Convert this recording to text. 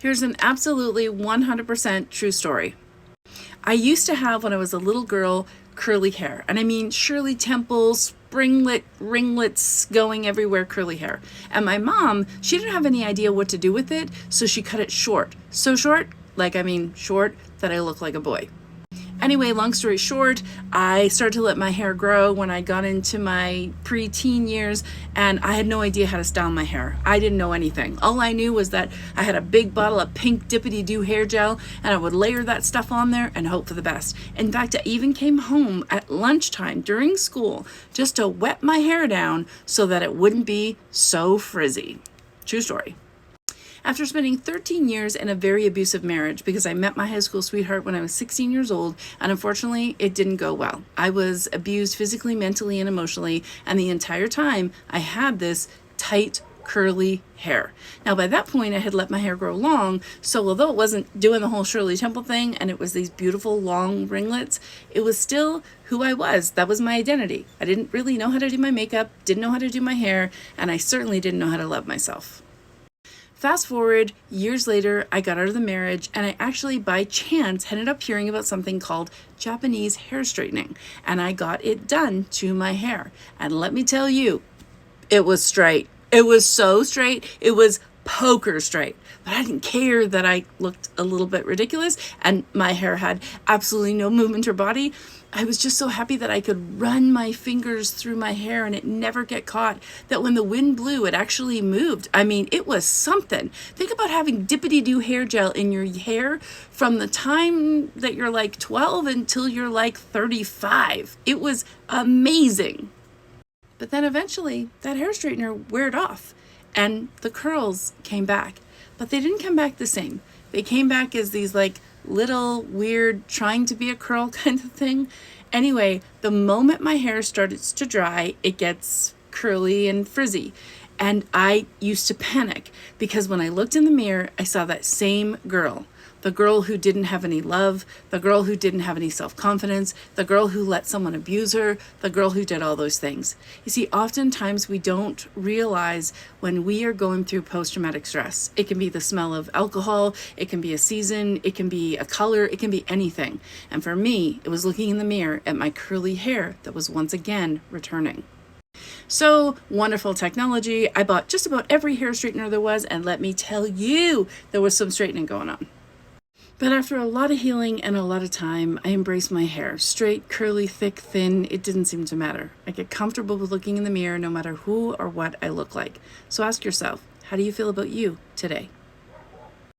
Here's an absolutely 100% true story. I used to have, when I was a little girl, curly hair. And I mean Shirley Temple, springlet, ringlets going everywhere curly hair. And my mom, she didn't have any idea what to do with it, so she cut it short. So short, short, that I look like a boy. Anyway, long story short, I started to let my hair grow when I got into my preteen years, and I had no idea how to style my hair. I didn't know anything. All I knew was that I had a big bottle of pink dippity-doo hair gel, and I would layer that stuff on there and hope for the best. In fact, I even came home at lunchtime during school just to wet my hair down so that it wouldn't be so frizzy. True story. After spending 13 years in a very abusive marriage, because I met my high school sweetheart when I was 16 years old, and unfortunately, it didn't go well. I was abused physically, mentally, and emotionally, and the entire time, I had this tight, curly hair. Now, by that point, I had let my hair grow long, so although it wasn't doing the whole Shirley Temple thing, and it was these beautiful long ringlets, it was still who I was. That was my identity. I didn't really know how to do my makeup, didn't know how to do my hair, and I certainly didn't know how to love myself. Fast forward, years later, I got out of the marriage, and I actually, by chance, ended up hearing about something called Japanese hair straightening, and I got it done to my hair. And let me tell you, it was straight. It was so straight. It was poker straight. But I didn't care that I looked a little bit ridiculous, and my hair had absolutely no movement or body. I was just so happy that I could run my fingers through my hair and it never get caught, that when the wind blew, it actually moved. I mean, it was something. Think about having dippity-doo hair gel in your hair from the time that you're like 12 until you're like 35. It was amazing. But then eventually that hair straightener wore off and the curls came back, but they didn't come back the same. They came back as these like little weird trying to be a curl kind of thing. Anyway, the moment my hair starts to dry, it gets curly and frizzy. And I used to panic because when I looked in the mirror, I saw that same girl. The girl who didn't have any love, the girl who didn't have any self-confidence, the girl who let someone abuse her, the girl who did all those things. You see, oftentimes we don't realize when we are going through post-traumatic stress. It can be the smell of alcohol, it can be a season, it can be a color, it can be anything. And for me, it was looking in the mirror at my curly hair that was once again returning. So, wonderful technology. I bought just about every hair straightener there was, and let me tell you, there was some straightening going on. But after a lot of healing and a lot of time, I embraced my hair. Straight, curly, thick, thin, it didn't seem to matter. I get comfortable with looking in the mirror no matter who or what I look like. So ask yourself, how do you feel about you today?